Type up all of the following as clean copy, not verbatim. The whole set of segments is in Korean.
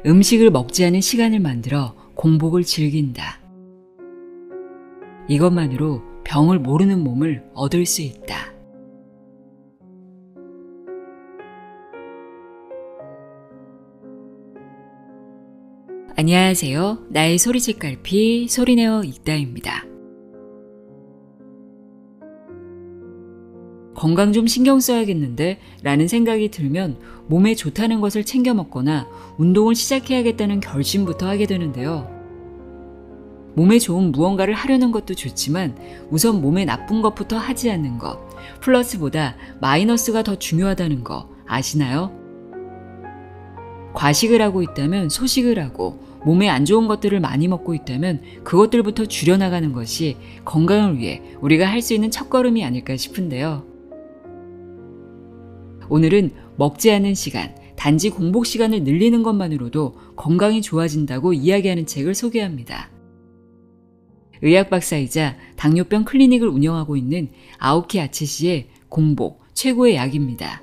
음식을 먹지 않은 시간을 만들어 공복을 즐긴다. 이것만으로 병을 모르는 몸을 얻을 수 있다. 안녕하세요. 나의 소리책갈피 소리내어 읽다입니다. 건강 좀 신경 써야겠는데 라는 생각이 들면 몸에 좋다는 것을 챙겨 먹거나 운동을 시작해야겠다는 결심부터 하게 되는데요. 몸에 좋은 무언가를 하려는 것도 좋지만 우선 몸에 나쁜 것부터 하지 않는 것, 플러스보다 마이너스가 더 중요하다는 거 아시나요? 과식을 하고 있다면 소식을 하고 몸에 안 좋은 것들을 많이 먹고 있다면 그것들부터 줄여나가는 것이 건강을 위해 우리가 할 수 있는 첫걸음이 아닐까 싶은데요. 오늘은 먹지 않는 시간, 단지 공복 시간을 늘리는 것만으로도 건강이 좋아진다고 이야기하는 책을 소개합니다. 의학 박사이자 당뇨병 클리닉을 운영하고 있는 아오키 아츠시의 공복, 최고의 약입니다.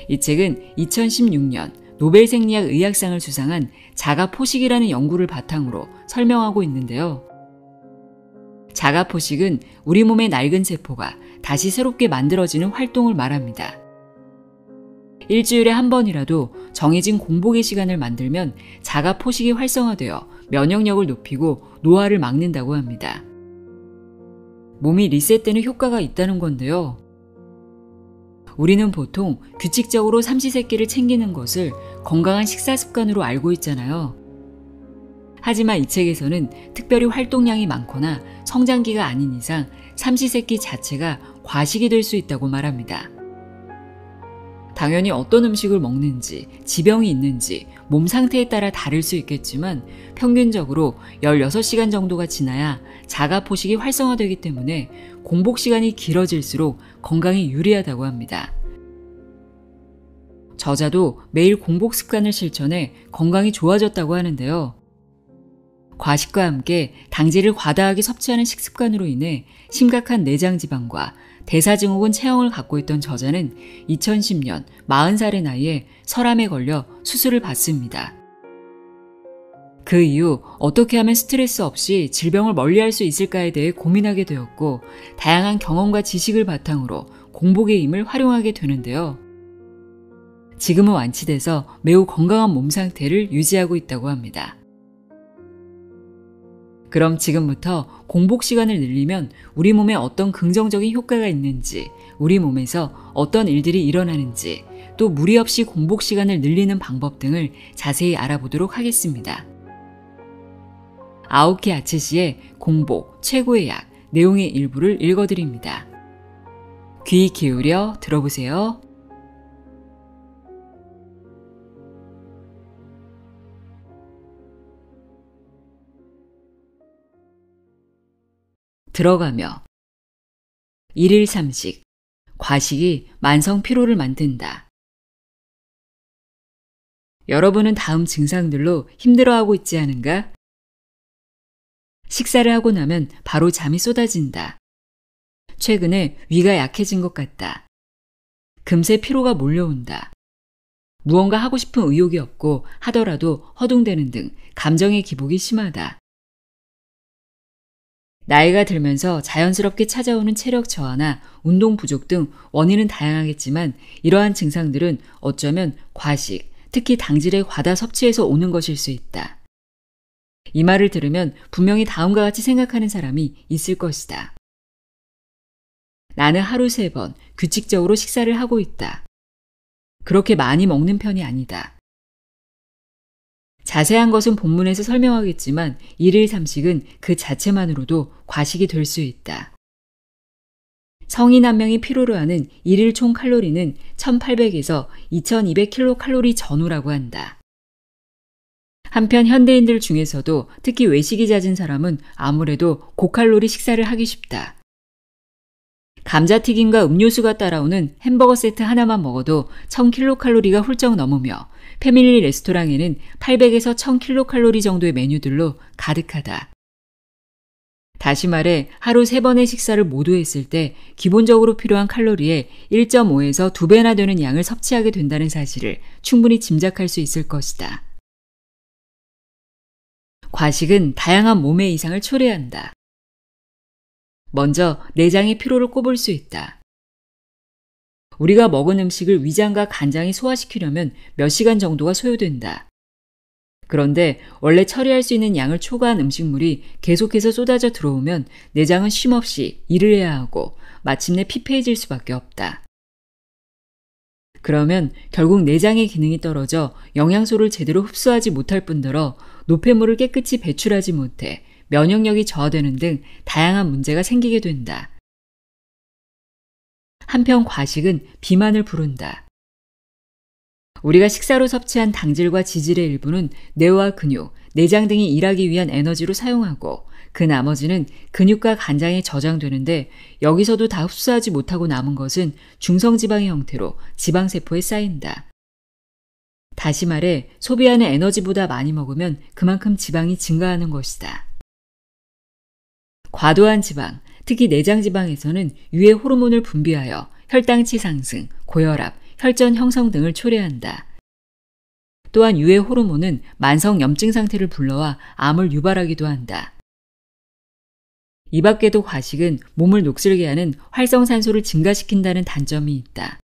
이 책은 2016년 노벨 생리학 의학상을 수상한 자가포식이라는 연구를 바탕으로 설명하고 있는데요. 자가포식은 우리 몸의 낡은 세포가 다시 새롭게 만들어지는 활동을 말합니다. 일주일에 한 번이라도 정해진 공복의 시간을 만들면 자가포식이 활성화되어 면역력을 높이고 노화를 막는다고 합니다. 몸이 리셋되는 효과가 있다는 건데요. 우리는 보통 규칙적으로 삼시세끼를 챙기는 것을 건강한 식사 습관으로 알고 있잖아요. 하지만 이 책에서는 특별히 활동량이 많거나 성장기가 아닌 이상 삼시세끼 자체가 과식이 될 수 있다고 말합니다. 당연히 어떤 음식을 먹는지, 지병이 있는지, 몸 상태에 따라 다를 수 있겠지만 평균적으로 16시간 정도가 지나야 자가포식이 활성화되기 때문에 공복 시간이 길어질수록 건강에 유리하다고 합니다. 저자도 매일 공복 습관을 실천해 건강이 좋아졌다고 하는데요. 과식과 함께 당질을 과다하게 섭취하는 식습관으로 인해 심각한 내장지방과 대사증후군 체형을 갖고 있던 저자는 2010년 40살의 나이에 설암에 걸려 수술을 받습니다. 그 이후 어떻게 하면 스트레스 없이 질병을 멀리할 수 있을까에 대해 고민하게 되었고 다양한 경험과 지식을 바탕으로 공복의 힘을 활용하게 되는데요. 지금은 완치돼서 매우 건강한 몸 상태를 유지하고 있다고 합니다. 그럼 지금부터 공복 시간을 늘리면 우리 몸에 어떤 긍정적인 효과가 있는지, 우리 몸에서 어떤 일들이 일어나는지, 또 무리 없이 공복 시간을 늘리는 방법 등을 자세히 알아보도록 하겠습니다. 아오키 아츠시의 공복, 최고의 약, 내용의 일부를 읽어드립니다. 귀 기울여 들어보세요. 들어가며 일일 삼식, 과식이 만성 피로를 만든다. 여러분은 다음 증상들로 힘들어하고 있지 않은가? 식사를 하고 나면 바로 잠이 쏟아진다. 최근에 위가 약해진 것 같다. 금세 피로가 몰려온다. 무언가 하고 싶은 의욕이 없고 하더라도 허둥대는 등 감정의 기복이 심하다. 나이가 들면서 자연스럽게 찾아오는 체력 저하나 운동 부족 등 원인은 다양하겠지만 이러한 증상들은 어쩌면 과식, 특히 당질의 과다 섭취에서 오는 것일 수 있다. 이 말을 들으면 분명히 다음과 같이 생각하는 사람이 있을 것이다. 나는 하루 3번 규칙적으로 식사를 하고 있다. 그렇게 많이 먹는 편이 아니다. 자세한 것은 본문에서 설명하겠지만 일일 삼식은 그 자체만으로도 과식이 될 수 있다. 성인 한 명이 필요로 하는 일일 총 칼로리는 1800에서 2200kcal 전후라고 한다. 한편 현대인들 중에서도 특히 외식이 잦은 사람은 아무래도 고칼로리 식사를 하기 쉽다. 감자튀김과 음료수가 따라오는 햄버거 세트 하나만 먹어도 1000kcal가 훌쩍 넘으며 패밀리 레스토랑에는 800에서 1000kcal 정도의 메뉴들로 가득하다. 다시 말해 하루 3번의 식사를 모두 했을 때 기본적으로 필요한 칼로리의 1.5에서 2배나 되는 양을 섭취하게 된다는 사실을 충분히 짐작할 수 있을 것이다. 과식은 다양한 몸의 이상을 초래한다. 먼저 내장의 피로를 꼽을 수 있다. 우리가 먹은 음식을 위장과 간장이 소화시키려면 몇 시간 정도가 소요된다. 그런데 원래 처리할 수 있는 양을 초과한 음식물이 계속해서 쏟아져 들어오면 내장은 쉼없이 일을 해야 하고 마침내 피폐해질 수밖에 없다. 그러면 결국 내장의 기능이 떨어져 영양소를 제대로 흡수하지 못할 뿐더러 노폐물을 깨끗이 배출하지 못해 면역력이 저하되는 등 다양한 문제가 생기게 된다. 한편 과식은 비만을 부른다. 우리가 식사로 섭취한 당질과 지질의 일부는 뇌와 근육, 내장 등이 일하기 위한 에너지로 사용하고 그 나머지는 근육과 간장에 저장되는데 여기서도 다 흡수하지 못하고 남은 것은 중성지방의 형태로 지방세포에 쌓인다. 다시 말해 소비하는 에너지보다 많이 먹으면 그만큼 지방이 증가하는 것이다. 과도한 지방, 특히 내장지방에서는 유해 호르몬을 분비하여 혈당치 상승, 고혈압, 혈전 형성 등을 초래한다. 또한 유해 호르몬은 만성 염증 상태를 불러와 암을 유발하기도 한다. 이 밖에도 과식은 몸을 녹슬게 하는 활성산소를 증가시킨다는 단점이 있다.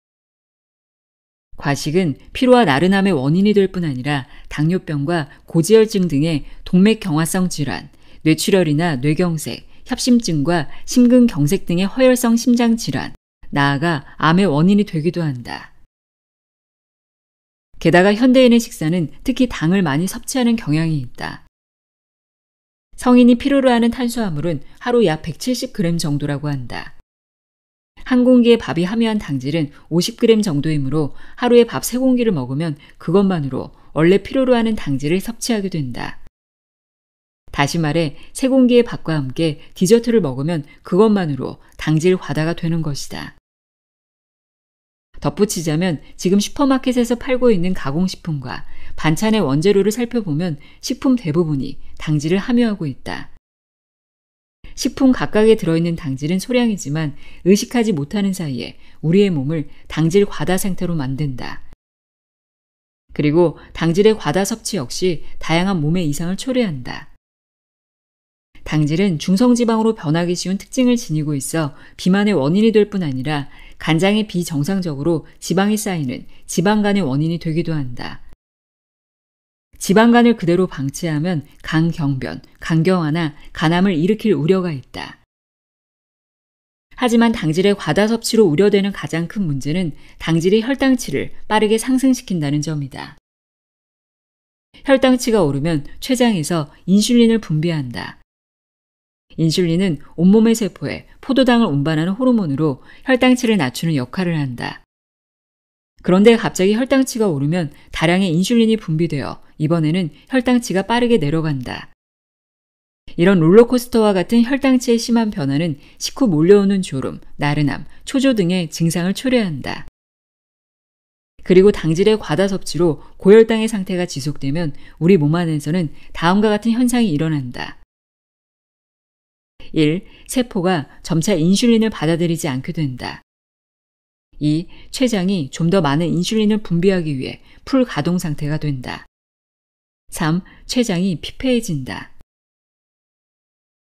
과식은 피로와 나른함의 원인이 될 뿐 아니라 당뇨병과 고지혈증 등의 동맥경화성 질환, 뇌출혈이나 뇌경색, 협심증과 심근경색 등의 허혈성 심장질환, 나아가 암의 원인이 되기도 한다. 게다가 현대인의 식사는 특히 당을 많이 섭취하는 경향이 있다. 성인이 필요로 하는 탄수화물은 하루 약 170g 정도라고 한다. 한 공기의 밥이 함유한 당질은 50g 정도이므로 하루에 밥 3공기를 먹으면 그것만으로 원래 필요로 하는 당질을 섭취하게 된다. 다시 말해 3공기의 밥과 함께 디저트를 먹으면 그것만으로 당질 과다가 되는 것이다. 덧붙이자면 지금 슈퍼마켓에서 팔고 있는 가공식품과 반찬의 원재료를 살펴보면 식품 대부분이 당질을 함유하고 있다. 식품 각각에 들어있는 당질은 소량이지만 의식하지 못하는 사이에 우리의 몸을 당질 과다 상태로 만든다. 그리고 당질의 과다 섭취 역시 다양한 몸의 이상을 초래한다. 당질은 중성지방으로 변하기 쉬운 특징을 지니고 있어 비만의 원인이 될 뿐 아니라 간장에 비정상적으로 지방이 쌓이는 지방간의 원인이 되기도 한다. 지방간을 그대로 방치하면 간경변, 간경화나 간암을 일으킬 우려가 있다. 하지만 당질의 과다 섭취로 우려되는 가장 큰 문제는 당질이 혈당치를 빠르게 상승시킨다는 점이다. 혈당치가 오르면 췌장에서 인슐린을 분비한다. 인슐린은 온몸의 세포에 포도당을 운반하는 호르몬으로 혈당치를 낮추는 역할을 한다. 그런데 갑자기 혈당치가 오르면 다량의 인슐린이 분비되어 이번에는 혈당치가 빠르게 내려간다. 이런 롤러코스터와 같은 혈당치의 심한 변화는 식후 몰려오는 졸음, 나른함, 초조 등의 증상을 초래한다. 그리고 당질의 과다 섭취로 고혈당의 상태가 지속되면 우리 몸 안에서는 다음과 같은 현상이 일어난다. 1. 세포가 점차 인슐린을 받아들이지 않게 된다. 2. 췌장이 좀 더 많은 인슐린을 분비하기 위해 풀 가동 상태가 된다. 3. 췌장이 피폐해진다.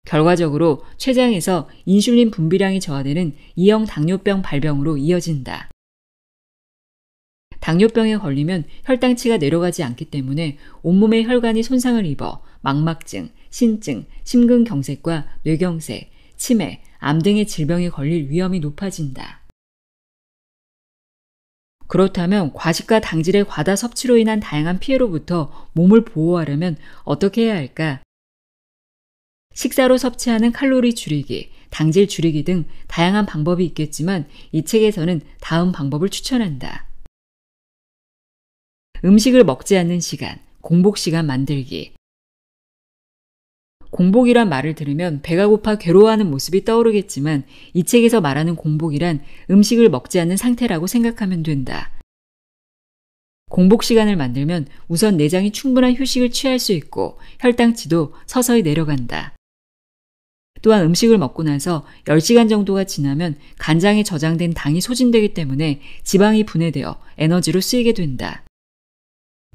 결과적으로 췌장에서 인슐린 분비량이 저하되는 2형 당뇨병 발병으로 이어진다. 당뇨병에 걸리면 혈당치가 내려가지 않기 때문에 온몸의 혈관이 손상을 입어 망막증, 신증, 심근경색과 뇌경색, 치매, 암 등의 질병에 걸릴 위험이 높아진다. 그렇다면 과식과 당질의 과다 섭취로 인한 다양한 피해로부터 몸을 보호하려면 어떻게 해야 할까? 식사로 섭취하는 칼로리 줄이기, 당질 줄이기 등 다양한 방법이 있겠지만 이 책에서는 다음 방법을 추천한다. 음식을 먹지 않는 시간, 공복 시간 만들기. 공복이란 말을 들으면 배가 고파 괴로워하는 모습이 떠오르겠지만 이 책에서 말하는 공복이란 음식을 먹지 않는 상태라고 생각하면 된다. 공복 시간을 만들면 우선 내장이 충분한 휴식을 취할 수 있고 혈당치도 서서히 내려간다. 또한 음식을 먹고 나서 10시간 정도가 지나면 간장에 저장된 당이 소진되기 때문에 지방이 분해되어 에너지로 쓰이게 된다.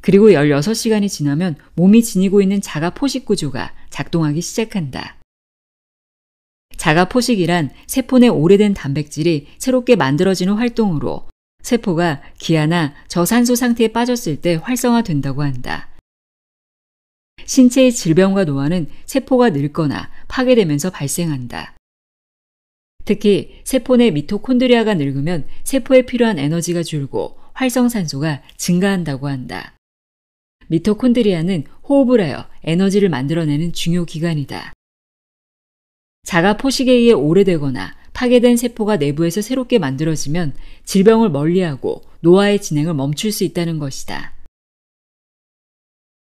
그리고 16시간이 지나면 몸이 지니고 있는 자가 포식 구조가 작동하기 시작한다. 자가 포식이란 세포 내 오래된 단백질이 새롭게 만들어지는 활동으로 세포가 기아나 저산소 상태에 빠졌을 때 활성화된다고 한다. 신체의 질병과 노화는 세포가 늙거나 파괴되면서 발생한다. 특히 세포 내 미토콘드리아가 늙으면 세포에 필요한 에너지가 줄고 활성산소가 증가한다고 한다. 미토콘드리아는 호흡을 하여 에너지를 만들어내는 중요 기관이다. 자가 포식에 의해 오래되거나 파괴된 세포가 내부에서 새롭게 만들어지면 질병을 멀리하고 노화의 진행을 멈출 수 있다는 것이다.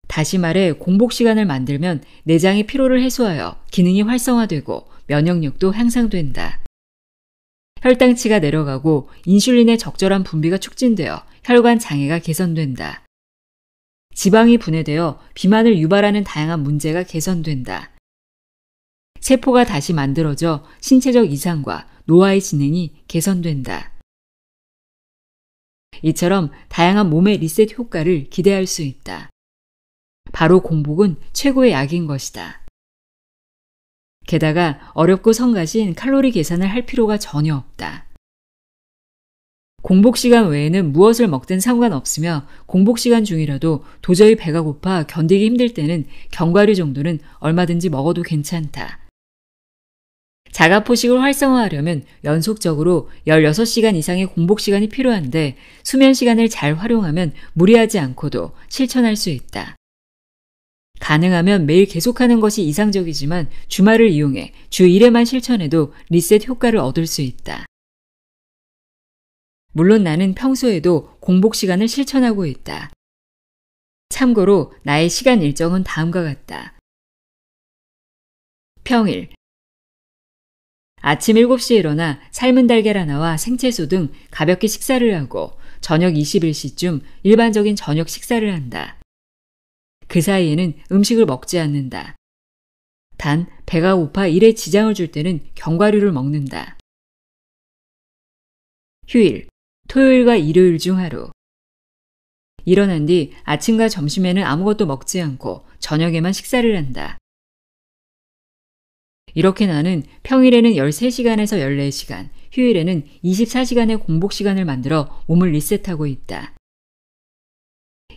다시 말해 공복 시간을 만들면 내장이 피로를 해소하여 기능이 활성화되고 면역력도 향상된다. 혈당치가 내려가고 인슐린의 적절한 분비가 촉진되어 혈관 장애가 개선된다. 지방이 분해되어 비만을 유발하는 다양한 문제가 개선된다. 세포가 다시 만들어져 신체적 이상과 노화의 진행이 개선된다. 이처럼 다양한 몸의 리셋 효과를 기대할 수 있다. 바로 공복은 최고의 약인 것이다. 게다가 어렵고 성가신 칼로리 계산을 할 필요가 전혀 없다. 공복 시간 외에는 무엇을 먹든 상관없으며 공복 시간 중이라도 도저히 배가 고파 견디기 힘들 때는 견과류 정도는 얼마든지 먹어도 괜찮다. 자가 포식을 활성화하려면 연속적으로 16시간 이상의 공복 시간이 필요한데 수면 시간을 잘 활용하면 무리하지 않고도 실천할 수 있다. 가능하면 매일 계속하는 것이 이상적이지만 주말을 이용해 주 1회만 실천해도 리셋 효과를 얻을 수 있다. 물론 나는 평소에도 공복 시간을 실천하고 있다. 참고로 나의 시간 일정은 다음과 같다. 평일 아침 7시에 일어나 삶은 달걀 하나와 생채소 등 가볍게 식사를 하고 저녁 21시쯤 일반적인 저녁 식사를 한다. 그 사이에는 음식을 먹지 않는다. 단 배가 고파 일에 지장을 줄 때는 견과류를 먹는다. 휴일, 토요일과 일요일 중 하루. 일어난 뒤 아침과 점심에는 아무것도 먹지 않고 저녁에만 식사를 한다. 이렇게 나는 평일에는 13시간에서 14시간, 휴일에는 24시간의 공복 시간을 만들어 몸을 리셋하고 있다.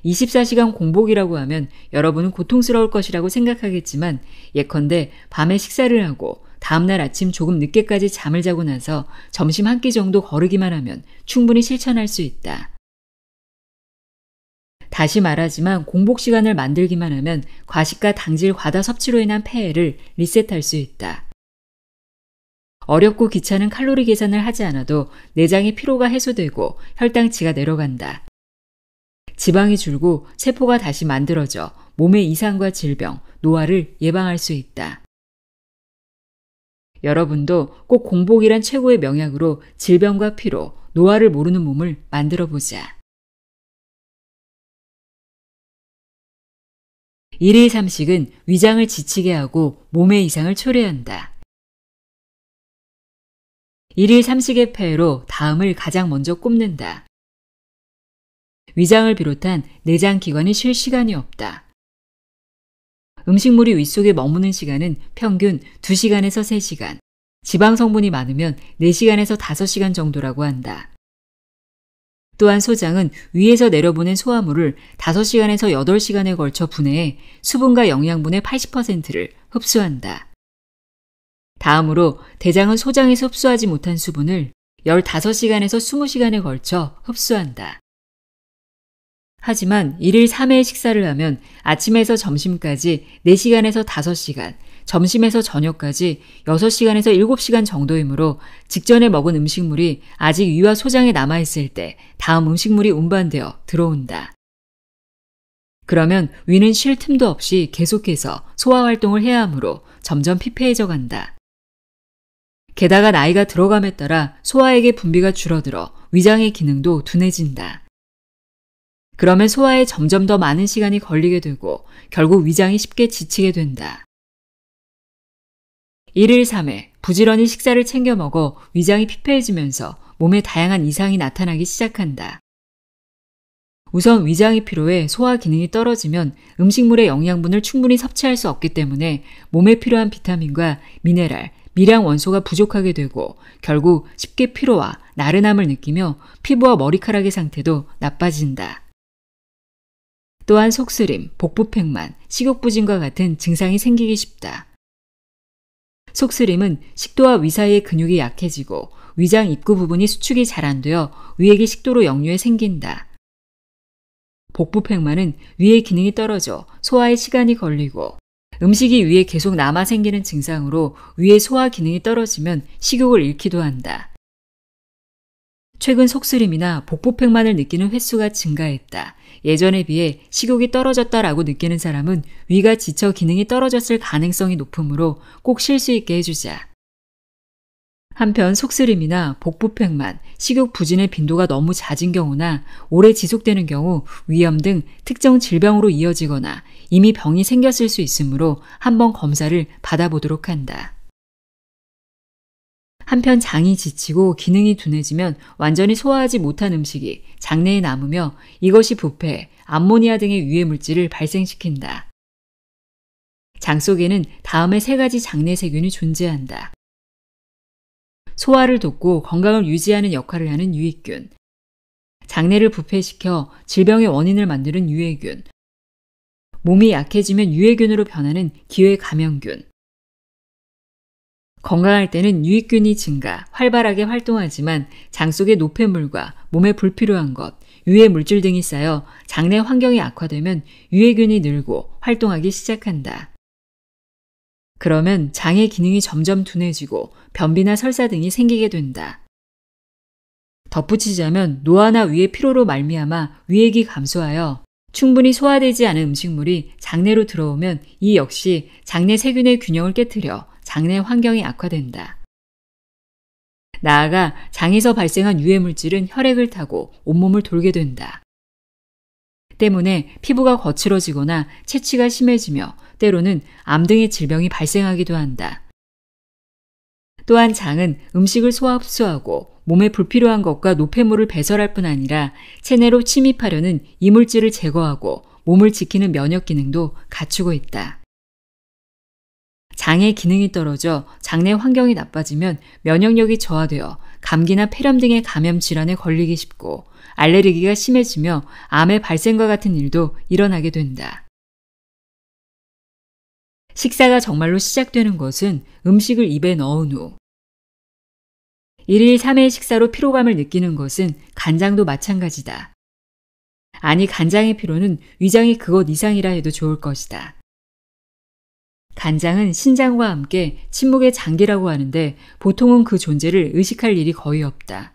24시간 공복이라고 하면 여러분은 고통스러울 것이라고 생각하겠지만 예컨대 밤에 식사를 하고 다음날 아침 조금 늦게까지 잠을 자고 나서 점심 한 끼 정도 거르기만 하면 충분히 실천할 수 있다. 다시 말하지만 공복 시간을 만들기만 하면 과식과 당질 과다 섭취로 인한 폐해를 리셋할 수 있다. 어렵고 귀찮은 칼로리 계산을 하지 않아도 내장의 피로가 해소되고 혈당치가 내려간다. 지방이 줄고 세포가 다시 만들어져 몸의 이상과 질병, 노화를 예방할 수 있다. 여러분도 꼭 공복이란 최고의 명약으로 질병과 피로, 노화를 모르는 몸을 만들어보자. 일일 삼식은 위장을 지치게 하고 몸의 이상을 초래한다. 일일 삼식의 폐해로 다음을 가장 먼저 꼽는다. 위장을 비롯한 내장 기관이 쉴 시간이 없다. 음식물이 윗속에 머무는 시간은 평균 2시간에서 3시간, 지방 성분이 많으면 4시간에서 5시간 정도라고 한다. 또한 소장은 위에서 내려보낸 소화물을 5시간에서 8시간에 걸쳐 분해해 수분과 영양분의 80%를 흡수한다. 다음으로 대장은 소장에서 흡수하지 못한 수분을 15시간에서 20시간에 걸쳐 흡수한다. 하지만 1일 3회의 식사를 하면 아침에서 점심까지 4시간에서 5시간, 점심에서 저녁까지 6시간에서 7시간 정도이므로 직전에 먹은 음식물이 아직 위와 소장에 남아있을 때 다음 음식물이 운반되어 들어온다. 그러면 위는 쉴 틈도 없이 계속해서 소화활동을 해야 하므로 점점 피폐해져 간다. 게다가 나이가 들어감에 따라 소화액의 분비가 줄어들어 위장의 기능도 둔해진다. 그러면 소화에 점점 더 많은 시간이 걸리게 되고 결국 위장이 쉽게 지치게 된다. 1일 3회 부지런히 식사를 챙겨 먹어 위장이 피폐해지면서 몸에 다양한 이상이 나타나기 시작한다. 우선 위장이 피로해 소화 기능이 떨어지면 음식물의 영양분을 충분히 섭취할 수 없기 때문에 몸에 필요한 비타민과 미네랄, 미량 원소가 부족하게 되고 결국 쉽게 피로와 나른함을 느끼며 피부와 머리카락의 상태도 나빠진다. 또한 속쓰림, 복부팽만, 식욕부진과 같은 증상이 생기기 쉽다. 속쓰림은 식도와 위 사이의 근육이 약해지고 위장 입구 부분이 수축이 잘 안 되어 위액이 식도로 역류해 생긴다. 복부팽만은 위의 기능이 떨어져 소화에 시간이 걸리고 음식이 위에 계속 남아 생기는 증상으로 위의 소화 기능이 떨어지면 식욕을 잃기도 한다. 최근 속쓰림이나 복부팽만을 느끼는 횟수가 증가했다. 예전에 비해 식욕이 떨어졌다라고 느끼는 사람은 위가 지쳐 기능이 떨어졌을 가능성이 높으므로 꼭 쉴 수 있게 해주자. 한편 속쓰림이나 복부팽만, 식욕 부진의 빈도가 너무 잦은 경우나 오래 지속되는 경우 위염 등 특정 질병으로 이어지거나 이미 병이 생겼을 수 있으므로 한번 검사를 받아보도록 한다. 한편 장이 지치고 기능이 둔해지면 완전히 소화하지 못한 음식이 장내에 남으며 이것이 부패, 암모니아 등의 유해 물질을 발생시킨다. 장 속에는 다음의 3가지 장내 세균이 존재한다. 소화를 돕고 건강을 유지하는 역할을 하는 유익균, 장내를 부패시켜 질병의 원인을 만드는 유해균, 몸이 약해지면 유해균으로 변하는 기회감염균. 건강할 때는 유익균이 증가, 활발하게 활동하지만 장 속의 노폐물과 몸에 불필요한 것, 유해 물질 등이 쌓여 장내 환경이 악화되면 유해균이 늘고 활동하기 시작한다. 그러면 장의 기능이 점점 둔해지고 변비나 설사 등이 생기게 된다. 덧붙이자면 노화나 위의 피로로 말미암아 위액이 감소하여 충분히 소화되지 않은 음식물이 장내로 들어오면 이 역시 장내 세균의 균형을 깨트려 장내 환경이 악화된다. 나아가 장에서 발생한 유해물질은 혈액을 타고 온몸을 돌게 된다. 때문에 피부가 거칠어지거나 채취가 심해지며 때로는 암 등의 질병이 발생하기도 한다. 또한 장은 음식을 소화 흡수하고 몸에 불필요한 것과 노폐물을 배설할 뿐 아니라 체내로 침입하려는 이물질을 제거하고 몸을 지키는 면역 기능도 갖추고 있다. 장의 기능이 떨어져 장내 환경이 나빠지면 면역력이 저하되어 감기나 폐렴 등의 감염 질환에 걸리기 쉽고 알레르기가 심해지며 암의 발생과 같은 일도 일어나게 된다. 식사가 정말로 시작되는 것은 음식을 입에 넣은 후 1일 3회 식사로 피로감을 느끼는 것은 간장도 마찬가지다. 아니 간장의 피로는 위장이 그것 이상이라 해도 좋을 것이다. 간장은 신장과 함께 침묵의 장기라고 하는데 보통은 그 존재를 의식할 일이 거의 없다.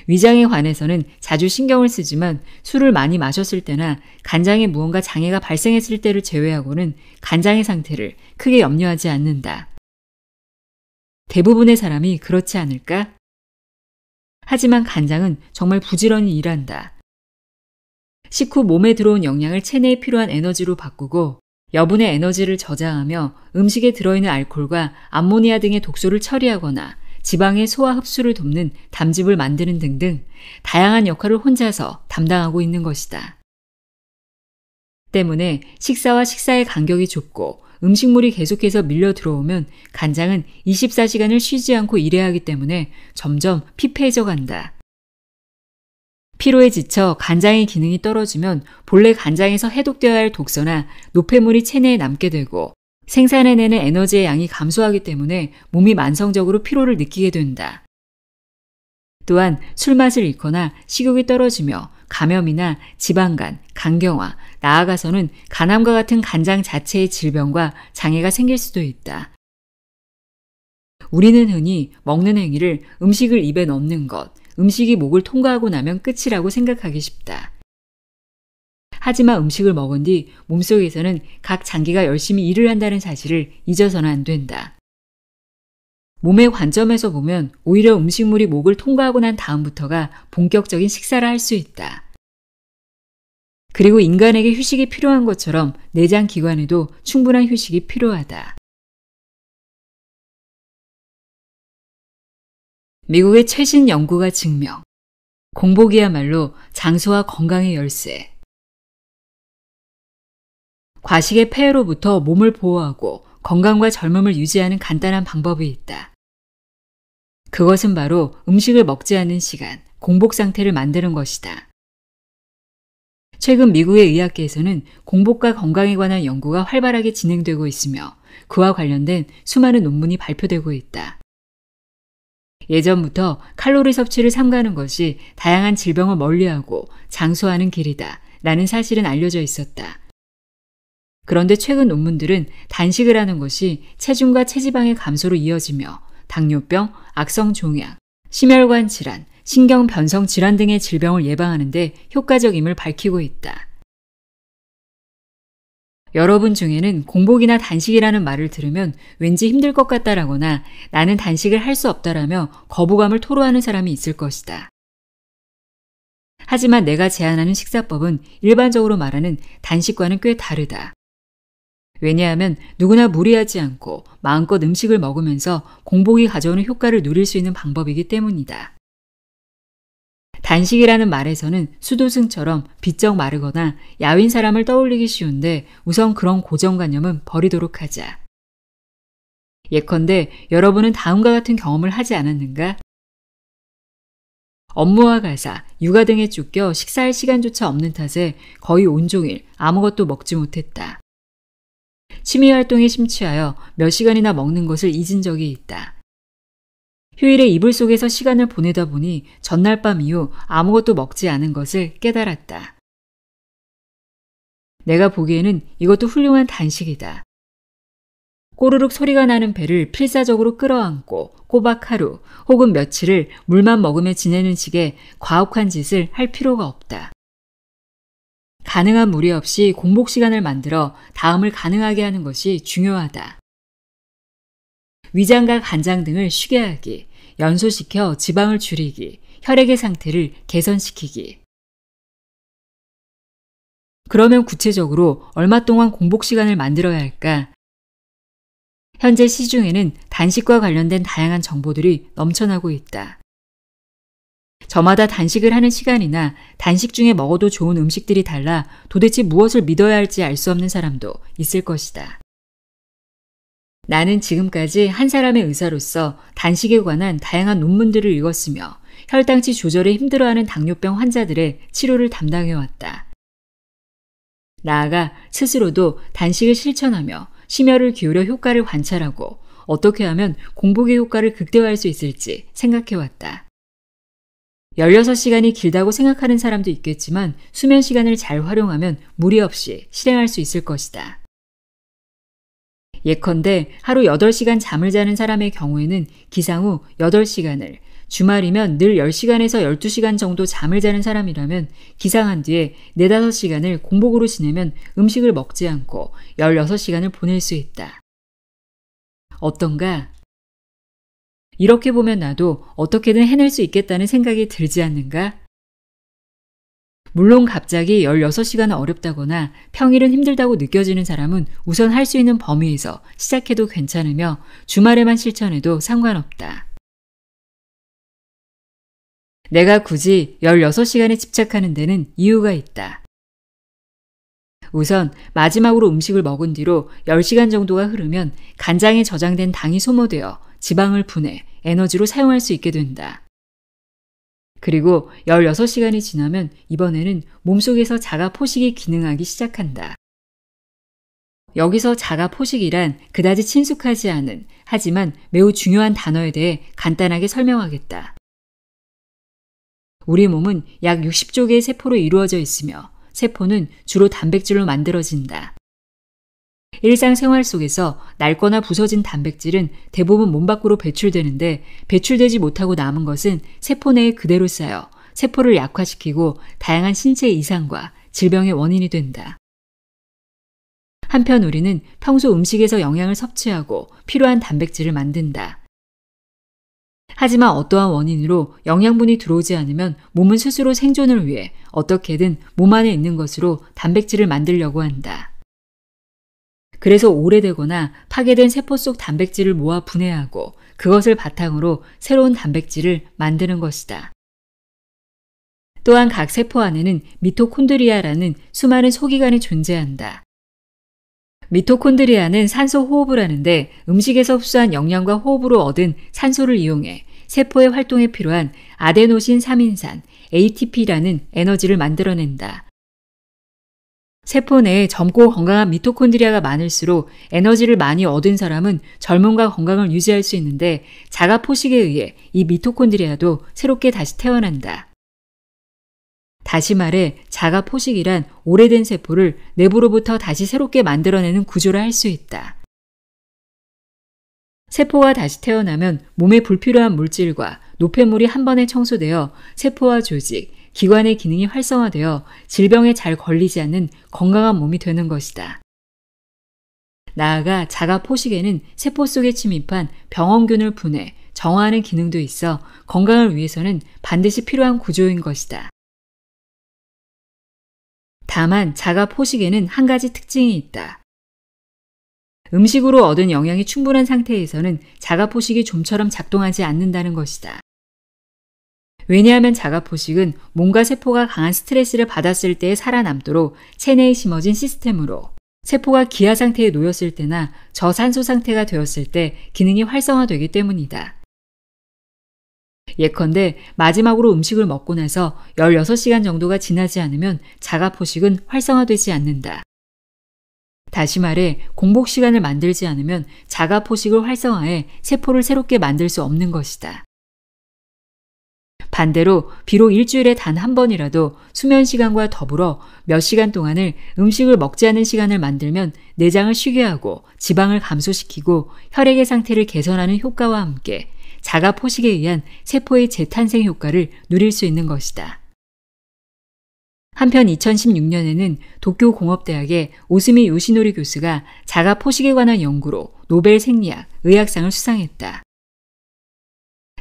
위장에 관해서는 자주 신경을 쓰지만 술을 많이 마셨을 때나 간장에 무언가 장애가 발생했을 때를 제외하고는 간장의 상태를 크게 염려하지 않는다. 대부분의 사람이 그렇지 않을까? 하지만 간장은 정말 부지런히 일한다. 식후 몸에 들어온 영양을 체내에 필요한 에너지로 바꾸고 여분의 에너지를 저장하며 음식에 들어있는 알코올과 암모니아 등의 독소를 처리하거나 지방의 소화 흡수를 돕는 담즙을 만드는 등등 다양한 역할을 혼자서 담당하고 있는 것이다. 때문에 식사와 식사의 간격이 좁고 음식물이 계속해서 밀려 들어오면 간장은 24시간을 쉬지 않고 일해야 하기 때문에 점점 피폐해져 간다. 피로에 지쳐 간장의 기능이 떨어지면 본래 간장에서 해독되어야 할 독소나 노폐물이 체내에 남게 되고 생산해내는 에너지의 양이 감소하기 때문에 몸이 만성적으로 피로를 느끼게 된다. 또한 술맛을 잃거나 식욕이 떨어지며 감염이나 지방간, 간경화, 나아가서는 간암과 같은 간장 자체의 질병과 장애가 생길 수도 있다. 우리는 흔히 먹는 행위를 음식을 입에 넣는 것, 음식이 목을 통과하고 나면 끝이라고 생각하기 쉽다. 하지만 음식을 먹은 뒤 몸속에서는 각 장기가 열심히 일을 한다는 사실을 잊어서는 안 된다. 몸의 관점에서 보면 오히려 음식물이 목을 통과하고 난 다음부터가 본격적인 식사를 할 수 있다. 그리고 인간에게 휴식이 필요한 것처럼 내장 기관에도 충분한 휴식이 필요하다. 미국의 최신 연구가 증명. 공복이야말로 장수와 건강의 열쇠. 과식의 폐해로부터 몸을 보호하고 건강과 젊음을 유지하는 간단한 방법이 있다. 그것은 바로 음식을 먹지 않는 시간, 공복 상태를 만드는 것이다. 최근 미국의 의학계에서는 공복과 건강에 관한 연구가 활발하게 진행되고 있으며 그와 관련된 수많은 논문이 발표되고 있다. 예전부터 칼로리 섭취를 삼가는 것이 다양한 질병을 멀리하고 장수하는 길이다 라는 사실은 알려져 있었다. 그런데 최근 논문들은 단식을 하는 것이 체중과 체지방의 감소로 이어지며 당뇨병, 악성 종양, 심혈관 질환, 신경변성 질환 등의 질병을 예방하는 데 효과적임을 밝히고 있다. 여러분 중에는 공복이나 단식이라는 말을 들으면 왠지 힘들 것 같다라거나 나는 단식을 할 수 없다라며 거부감을 토로하는 사람이 있을 것이다. 하지만 내가 제안하는 식사법은 일반적으로 말하는 단식과는 꽤 다르다. 왜냐하면 누구나 무리하지 않고 마음껏 음식을 먹으면서 공복이 가져오는 효과를 누릴 수 있는 방법이기 때문이다. 단식이라는 말에서는 수도승처럼 비쩍 마르거나 야윈 사람을 떠올리기 쉬운데 우선 그런 고정관념은 버리도록 하자. 예컨대 여러분은 다음과 같은 경험을 하지 않았는가? 업무와 가사, 육아 등에 쫓겨 식사할 시간조차 없는 탓에 거의 온종일 아무것도 먹지 못했다. 취미활동에 심취하여 몇 시간이나 먹는 것을 잊은 적이 있다. 휴일에 이불 속에서 시간을 보내다 보니 전날 밤 이후 아무것도 먹지 않은 것을 깨달았다. 내가 보기에는 이것도 훌륭한 단식이다. 꼬르륵 소리가 나는 배를 필사적으로 끌어안고 꼬박 하루 혹은 며칠을 물만 먹으며 지내는 식의 과혹한 짓을 할 필요가 없다. 가능한 무리 없이 공복 시간을 만들어 다음을 가능하게 하는 것이 중요하다. 위장과 간장 등을 쉬게 하기, 연소시켜 지방을 줄이기, 혈액의 상태를 개선시키기. 그러면 구체적으로 얼마 동안 공복 시간을 만들어야 할까? 현재 시중에는 단식과 관련된 다양한 정보들이 넘쳐나고 있다. 저마다 단식을 하는 시간이나 단식 중에 먹어도 좋은 음식들이 달라 도대체 무엇을 믿어야 할지 알 수 없는 사람도 있을 것이다. 나는 지금까지 한 사람의 의사로서 단식에 관한 다양한 논문들을 읽었으며 혈당치 조절에 힘들어하는 당뇨병 환자들의 치료를 담당해왔다. 나아가 스스로도 단식을 실천하며 심혈을 기울여 효과를 관찰하고 어떻게 하면 공복의 효과를 극대화할 수 있을지 생각해왔다. 16시간이 길다고 생각하는 사람도 있겠지만 수면 시간을 잘 활용하면 무리 없이 실행할 수 있을 것이다. 예컨대 하루 8시간 잠을 자는 사람의 경우에는 기상 후 8시간을, 주말이면 늘 10시간에서 12시간 정도 잠을 자는 사람이라면 기상한 뒤에 4, 5시간을 공복으로 지내면 음식을 먹지 않고 16시간을 보낼 수 있다. 어떤가? 이렇게 보면 나도 어떻게든 해낼 수 있겠다는 생각이 들지 않는가? 물론 갑자기 16시간은 어렵다거나 평일은 힘들다고 느껴지는 사람은 우선 할 수 있는 범위에서 시작해도 괜찮으며 주말에만 실천해도 상관없다. 내가 굳이 16시간에 집착하는 데는 이유가 있다. 우선 마지막으로 음식을 먹은 뒤로 10시간 정도가 흐르면 간장에 저장된 당이 소모되어 지방을 분해 에너지로 사용할 수 있게 된다. 그리고 16시간이 지나면 이번에는 몸속에서 자가 포식이 기능하기 시작한다. 여기서 자가 포식이란 그다지 친숙하지 않은 하지만 매우 중요한 단어에 대해 간단하게 설명하겠다. 우리 몸은 약 60조 개의 세포로 이루어져 있으며 세포는 주로 단백질로 만들어진다. 일상생활 속에서 낡거나 부서진 단백질은 대부분 몸 밖으로 배출되는데 배출되지 못하고 남은 것은 세포 내에 그대로 쌓여 세포를 약화시키고 다양한 신체 이상과 질병의 원인이 된다. 한편 우리는 평소 음식에서 영양을 섭취하고 필요한 단백질을 만든다. 하지만 어떠한 원인으로 영양분이 들어오지 않으면 몸은 스스로 생존을 위해 어떻게든 몸 안에 있는 것으로 단백질을 만들려고 한다. 그래서 오래되거나 파괴된 세포 속 단백질을 모아 분해하고 그것을 바탕으로 새로운 단백질을 만드는 것이다. 또한 각 세포 안에는 미토콘드리아라는 수많은 소기관이 존재한다. 미토콘드리아는 산소 호흡을 하는데 음식에서 흡수한 영양과 호흡으로 얻은 산소를 이용해 세포의 활동에 필요한 아데노신 3인산, ATP라는 에너지를 만들어낸다. 세포 내에 젊고 건강한 미토콘드리아가 많을수록 에너지를 많이 얻은 사람은 젊음과 건강을 유지할 수 있는데 자가 포식에 의해 이 미토콘드리아도 새롭게 다시 태어난다. 다시 말해 자가 포식이란 오래된 세포를 내부로부터 다시 새롭게 만들어내는 구조라 할 수 있다. 세포가 다시 태어나면 몸에 불필요한 물질과 노폐물이 한 번에 청소되어 세포와 조직, 기관의 기능이 활성화되어 질병에 잘 걸리지 않는 건강한 몸이 되는 것이다. 나아가 자가 포식에는 세포 속에 침입한 병원균을 분해, 정화하는 기능도 있어 건강을 위해서는 반드시 필요한 구조인 것이다. 다만 자가 포식에는 한 가지 특징이 있다. 음식으로 얻은 영양이 충분한 상태에서는 자가 포식이 좀처럼 작동하지 않는다는 것이다. 왜냐하면 자가 포식은 몸과 세포가 강한 스트레스를 받았을 때에 살아남도록 체내에 심어진 시스템으로 세포가 기아 상태에 놓였을 때나 저산소 상태가 되었을 때 기능이 활성화되기 때문이다. 예컨대 마지막으로 음식을 먹고 나서 16시간 정도가 지나지 않으면 자가 포식은 활성화되지 않는다. 다시 말해 공복 시간을 만들지 않으면 자가 포식을 활성화해 세포를 새롭게 만들 수 없는 것이다. 반대로 비록 일주일에 단 한 번이라도 수면 시간과 더불어 몇 시간 동안을 음식을 먹지 않는 시간을 만들면 내장을 쉬게 하고 지방을 감소시키고 혈액의 상태를 개선하는 효과와 함께 자가 포식에 의한 세포의 재탄생 효과를 누릴 수 있는 것이다. 한편 2016년에는 도쿄 공업대학의 오스미 요시노리 교수가 자가 포식에 관한 연구로 노벨 생리학, 의학상을 수상했다.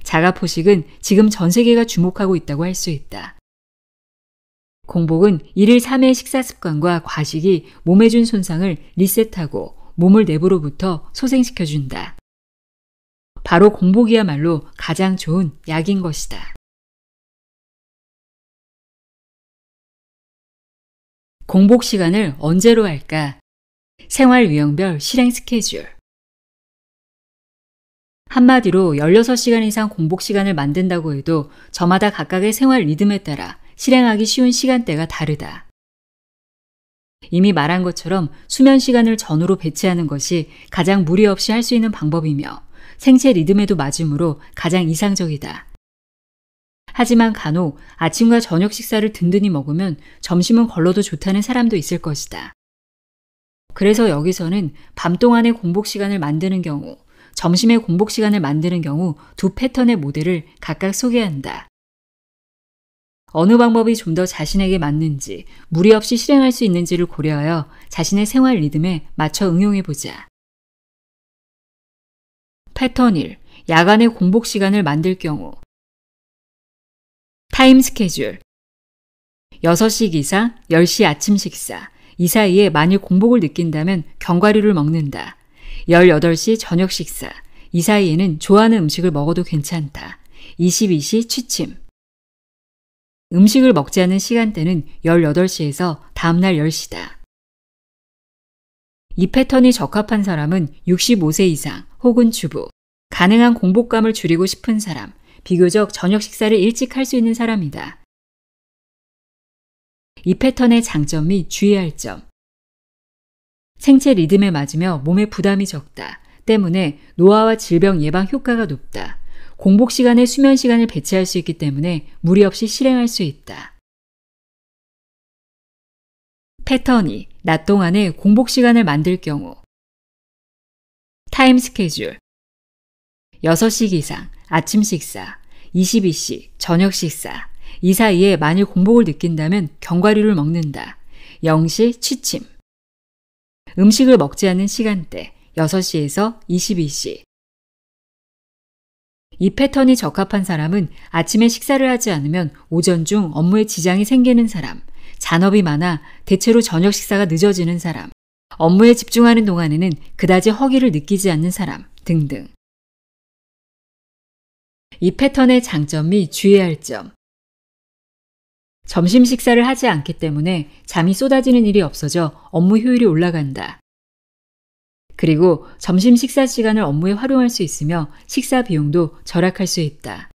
자가 포식은 지금 전 세계가 주목하고 있다고 할 수 있다. 공복은 1일 3회 식사 습관과 과식이 몸에 준 손상을 리셋하고 몸을 내부로부터 소생시켜준다. 바로 공복이야말로 가장 좋은 약인 것이다. 공복 시간을 언제로 할까? 생활 유형별 실행 스케줄. 한마디로 16시간 이상 공복 시간을 만든다고 해도 저마다 각각의 생활 리듬에 따라 실행하기 쉬운 시간대가 다르다. 이미 말한 것처럼 수면 시간을 전후로 배치하는 것이 가장 무리 없이 할 수 있는 방법이며 생체 리듬에도 맞으므로 가장 이상적이다. 하지만 간혹 아침과 저녁 식사를 든든히 먹으면 점심은 걸러도 좋다는 사람도 있을 것이다. 그래서 여기서는 밤 동안의 공복 시간을 만드는 경우, 점심에 공복 시간을 만드는 경우 두 패턴의 모델을 각각 소개한다. 어느 방법이 좀 더 자신에게 맞는지, 무리 없이 실행할 수 있는지를 고려하여 자신의 생활 리듬에 맞춰 응용해보자. 패턴 1. 야간에 공복 시간을 만들 경우 타임 스케줄 6시 기상, 10시 아침 식사, 이 사이에 만일 공복을 느낀다면 견과류를 먹는다. 18시 저녁 식사, 이 사이에는 좋아하는 음식을 먹어도 괜찮다. 22시 취침. 음식을 먹지 않는 시간대는 18시에서 다음날 10시다. 이 패턴이 적합한 사람은 65세 이상 혹은 주부, 가능한 공복감을 줄이고 싶은 사람, 비교적 저녁 식사를 일찍 할 수 있는 사람이다. 이 패턴의 장점 및 주의할 점. 생체 리듬에 맞으며 몸에 부담이 적다. 때문에 노화와 질병 예방 효과가 높다. 공복 시간에 수면 시간을 배치할 수 있기 때문에 무리 없이 실행할 수 있다. 패턴 2. 낮 동안에 공복 시간을 만들 경우 타임 스케줄 6시 기상, 아침 식사, 22시, 저녁 식사, 이 사이에 만일 공복을 느낀다면 견과류를 먹는다. 0시 취침. 음식을 먹지 않는 시간대 6시에서 22시. 이 패턴이 적합한 사람은 아침에 식사를 하지 않으면 오전 중 업무에 지장이 생기는 사람, 잔업이 많아 대체로 저녁 식사가 늦어지는 사람, 업무에 집중하는 동안에는 그다지 허기를 느끼지 않는 사람 등등. 이 패턴의 장점 및 주의해야 할 점. 점심 식사를 하지 않기 때문에 잠이 쏟아지는 일이 없어져 업무 효율이 올라간다. 그리고 점심 식사 시간을 업무에 활용할 수 있으며 식사 비용도 절약할 수 있다.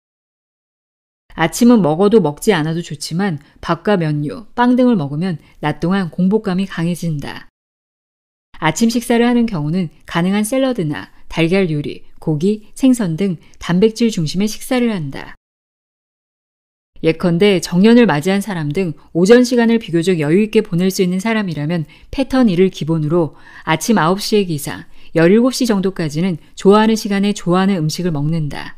아침은 먹어도 먹지 않아도 좋지만 밥과 면류, 빵 등을 먹으면 낮 동안 공복감이 강해진다. 아침 식사를 하는 경우는 가능한 샐러드나 달걀 요리, 고기, 생선 등 단백질 중심의 식사를 한다. 예컨대 정년을 맞이한 사람 등 오전 시간을 비교적 여유 있게 보낼 수 있는 사람이라면 패턴 1을 기본으로 아침 9시의 기상, 17시 정도까지는 좋아하는 시간에 좋아하는 음식을 먹는다.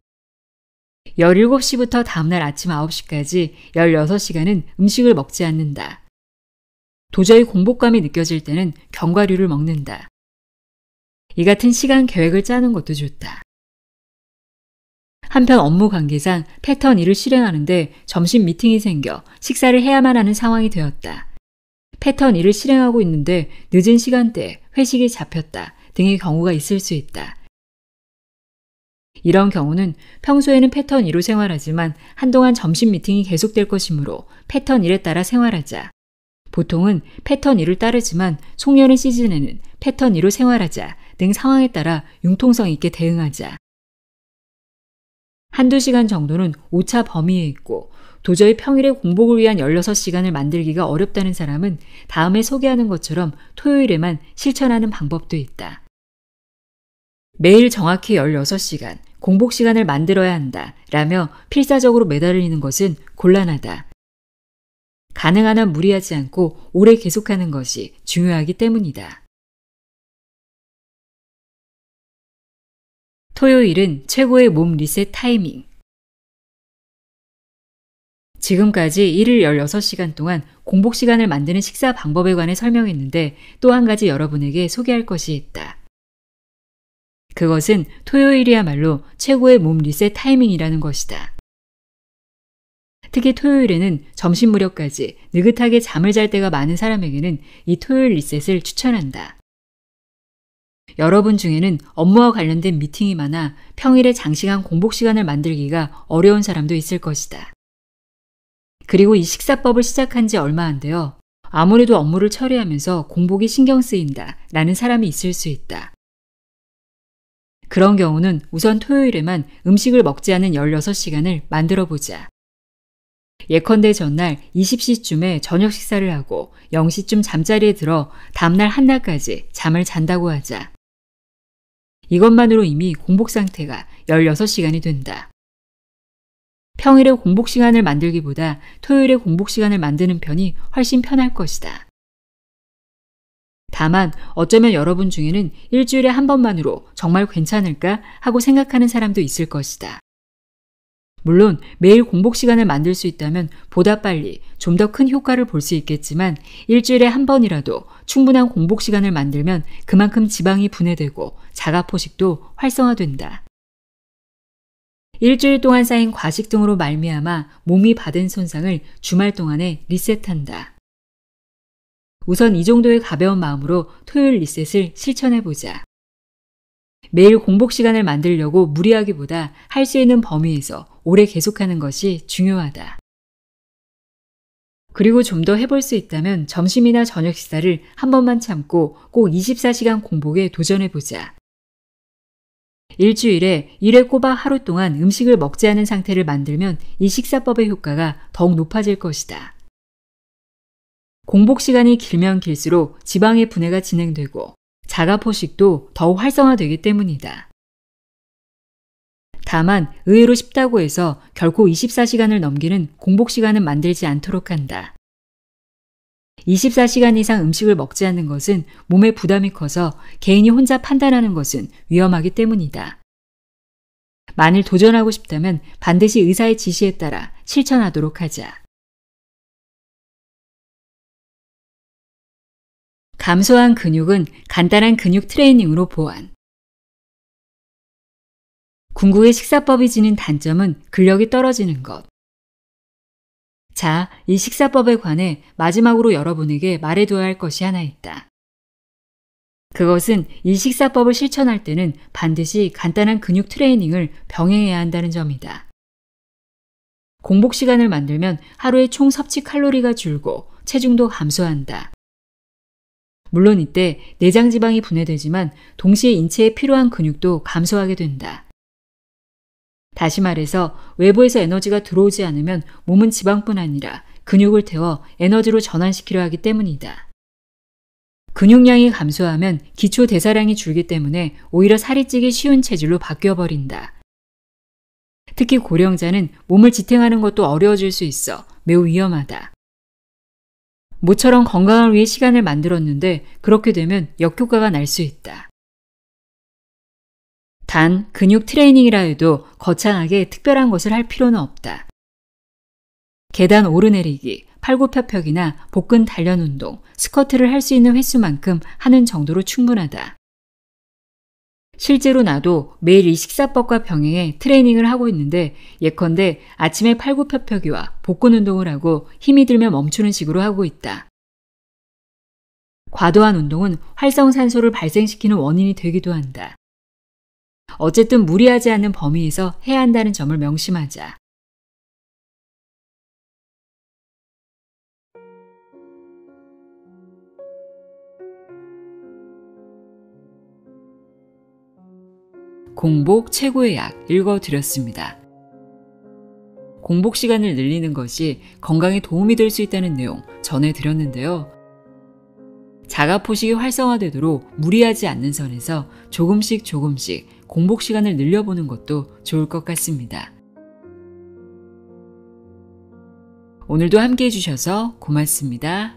17시부터 다음날 아침 9시까지 16시간은 음식을 먹지 않는다. 도저히 공복감이 느껴질 때는 견과류를 먹는다. 이 같은 시간 계획을 짜는 것도 좋다. 한편 업무 관계상 패턴 1을 실행하는데 점심 미팅이 생겨 식사를 해야만 하는 상황이 되었다. 패턴 1을 실행하고 있는데 늦은 시간대에 회식이 잡혔다 등의 경우가 있을 수 있다. 이런 경우는 평소에는 패턴 2로 생활하지만 한동안 점심 미팅이 계속될 것이므로 패턴 1에 따라 생활하자. 보통은 패턴 2를 따르지만 송년회 시즌에는 패턴 2로 생활하자 등 상황에 따라 융통성 있게 대응하자. 한두 시간 정도는 오차 범위에 있고 도저히 평일에 공복을 위한 16시간을 만들기가 어렵다는 사람은 다음에 소개하는 것처럼 토요일에만 실천하는 방법도 있다. 매일 정확히 16시간 공복 시간을 만들어야 한다 라며 필사적으로 매달리는 것은 곤란하다. 가능한 한 무리하지 않고 오래 계속하는 것이 중요하기 때문이다. 토요일은 최고의 몸 리셋 타이밍. 지금까지 일일 16시간 동안 공복 시간을 만드는 식사 방법에 관해 설명했는데 또 한 가지 여러분에게 소개할 것이 있다. 그것은 토요일이야말로 최고의 몸 리셋 타이밍이라는 것이다. 특히 토요일에는 점심 무렵까지 느긋하게 잠을 잘 때가 많은 사람에게는 이 토요일 리셋을 추천한다. 여러분 중에는 업무와 관련된 미팅이 많아 평일에 장시간 공복 시간을 만들기가 어려운 사람도 있을 것이다. 그리고 이 식사법을 시작한 지 얼마 안 되어 아무래도 업무를 처리하면서 공복이 신경 쓰인다 라는 사람이 있을 수 있다. 그런 경우는 우선 토요일에만 음식을 먹지 않은 16시간을 만들어 보자. 예컨대 전날 20시쯤에 저녁 식사를 하고 0시쯤 잠자리에 들어 다음날 한낮까지 잠을 잔다고 하자. 이것만으로 이미 공복 상태가 16시간이 된다. 평일에 공복 시간을 만들기보다 토요일에 공복 시간을 만드는 편이 훨씬 편할 것이다. 다만 어쩌면 여러분 중에는 일주일에 한 번만으로 정말 괜찮을까 하고 생각하는 사람도 있을 것이다. 물론 매일 공복 시간을 만들 수 있다면 보다 빨리 좀 더 큰 효과를 볼 수 있겠지만 일주일에 한 번이라도 충분한 공복 시간을 만들면 그만큼 지방이 분해되고 자가포식도 활성화된다. 일주일 동안 쌓인 과식 등으로 말미암아 몸이 받은 손상을 주말 동안에 리셋한다. 우선 이 정도의 가벼운 마음으로 토요일 리셋을 실천해보자. 매일 공복 시간을 만들려고 무리하기보다 할 수 있는 범위에서 오래 계속하는 것이 중요하다. 그리고 좀 더 해볼 수 있다면 점심이나 저녁 식사를 한 번만 참고 꼭 24시간 공복에 도전해보자. 일주일에 1회 꼬박 하루 동안 음식을 먹지 않은 상태를 만들면 이 식사법의 효과가 더욱 높아질 것이다. 공복 시간이 길면 길수록 지방의 분해가 진행되고 자가포식도 더욱 활성화되기 때문이다. 다만 의외로 쉽다고 해서 결코 24시간을 넘기는 공복 시간은 만들지 않도록 한다. 24시간 이상 음식을 먹지 않는 것은 몸에 부담이 커서 개인이 혼자 판단하는 것은 위험하기 때문이다. 만일 도전하고 싶다면 반드시 의사의 지시에 따라 실천하도록 하자. 감소한 근육은 간단한 근육 트레이닝으로 보완. 궁극의 식사법이 지닌 단점은 근력이 떨어지는 것. 자, 이 식사법에 관해 마지막으로 여러분에게 말해둬야 할 것이 하나 있다. 그것은 이 식사법을 실천할 때는 반드시 간단한 근육 트레이닝을 병행해야 한다는 점이다. 공복 시간을 만들면 하루의 총 섭취 칼로리가 줄고 체중도 감소한다. 물론 이때 내장 지방이 분해되지만 동시에 인체에 필요한 근육도 감소하게 된다. 다시 말해서 외부에서 에너지가 들어오지 않으면 몸은 지방뿐 아니라 근육을 태워 에너지로 전환시키려 하기 때문이다. 근육량이 감소하면 기초 대사량이 줄기 때문에 오히려 살이 찌기 쉬운 체질로 바뀌어버린다. 특히 고령자는 몸을 지탱하는 것도 어려워질 수 있어 매우 위험하다. 모처럼 건강을 위해 시간을 만들었는데 그렇게 되면 역효과가 날 수 있다. 단 근육 트레이닝이라 해도 거창하게 특별한 것을 할 필요는 없다. 계단 오르내리기, 팔굽혀펴기나 복근 단련 운동, 스쿼트를 할 수 있는 횟수만큼 하는 정도로 충분하다. 실제로 나도 매일 이 식사법과 병행해 트레이닝을 하고 있는데 예컨대 아침에 팔굽혀펴기와 복근 운동을 하고 힘이 들면 멈추는 식으로 하고 있다. 과도한 운동은 활성산소를 발생시키는 원인이 되기도 한다. 어쨌든 무리하지 않는 범위에서 해야 한다는 점을 명심하자. 공복 최고의 약 읽어드렸습니다. 공복 시간을 늘리는 것이 건강에 도움이 될 수 있다는 내용 전해드렸는데요. 자가포식이 활성화되도록 무리하지 않는 선에서 조금씩 공복 시간을 늘려보는 것도 좋을 것 같습니다. 오늘도 함께 해주셔서 고맙습니다.